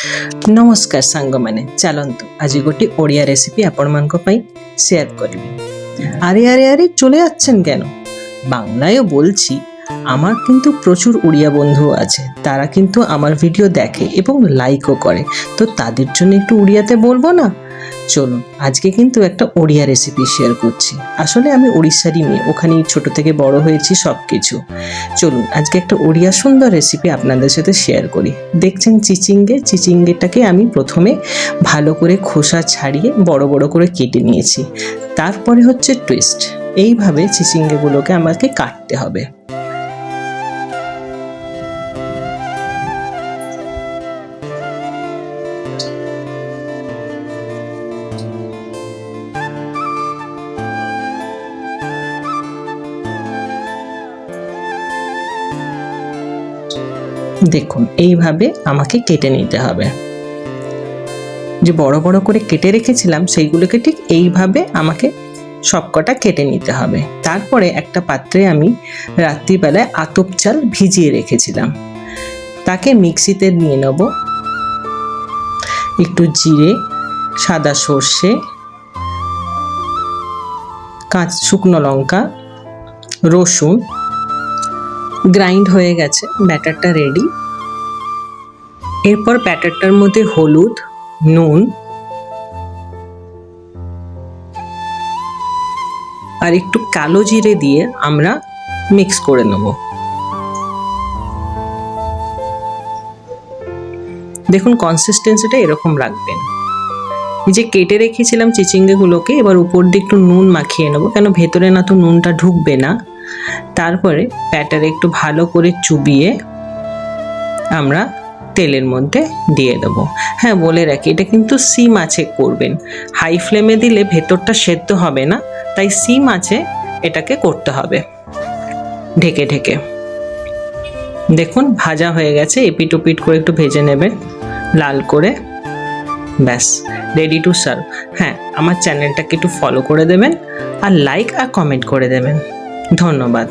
नमस्कार सांग मैंने चलतु आज गोटे ओडिया रेसिपी आपण शेयर करी। अरे अरे अरे चले जाच्छेन केन बांगलायও বলছি আমার কিন্তু প্রচুর উড়িয়া বন্ধু আছে, তারা কিন্তু আমার ভিডিও দেখে এবং লাইকও করে, তো তাদের জন্য একটু উড়িয়াতে বলবো না। চলুন আজকে কিন্তু একটা ওড়িয়া রেসিপি শেয়ার করছি। আসলে আমি উড়িষ্যারই মেয়ে, ওখানেই ছোট থেকে বড় হয়েছি সব কিছু। চলুন আজকে একটা ওড়িয়া সুন্দর রেসিপি আপনাদের সাথে শেয়ার করি। দেখছেন চিচিঙ্গেটাকে আমি প্রথমে ভালো করে খোসা ছাড়িয়ে বড় বড় করে কেটে নিয়েছি। তারপরে হচ্ছে টুইস্ট, এইভাবে চিচিঙ্গেগুলোকে আমাকে কাটতে হবে। দেখুন এইভাবে আমাকে কেটে নিতে হবে। যে বড় বড় করে কেটে রেখেছিলাম সেইগুলোকে ঠিক এইভাবে আমাকে সবকটা কেটে নিতে হবে। তারপরে একটা পাত্রে আমি রাত্রিবেলায় আতপ চাল ভিজিয়ে রেখেছিলাম, তাকে মিক্সিতে নিয়ে নেব। একটু জিরে, সাদা সর্ষে, শুকনো লঙ্কা, রসুন গ্রাইন্ড হয়ে গেছে, ব্যাটারটা রেডি। এরপর ব্যাটারটার মধ্যে হলুদ, নুন আর একটু কালো জিরে দিয়ে আমরা মিক্স করে নেব। দেখুন কনসিস্টেন্সিটা এরকম রাখবেন। এই যে কেটে রেখেছিলাম চিচিঙ্গেগুলোকে এবার উপর দিয়ে একটু নুন মাখিয়ে নেব, কেন ভেতরে না তো নুনটা ঢুকবে না। তারপরে ব্যাটারে একটু ভালো করে চুবিয়ে আমরা তেলের মধ্যে দিয়ে দেব। হ্যাঁ বলে রাখি, এটা কিন্তু সিম আঁচে করবেন, হাই ফ্লেমে দিলে ভেতরটা সেদ্ধ হবে না, তাই সিম আঁচে এটাকে করতে হবে ঢেকে ঢেকে। দেখুন ভাজা হয়ে গেছে, এপিট ওপিট করে একটু ভেজে নেবেন লাল করে, ব্যাস রেডি টু সার্ভ। হ্যাঁ আমার চ্যানেলটাকে একটু ফলো করে দেবেন আর লাইক আর কমেন্ট করে দেবেন। ধন্যবাদ।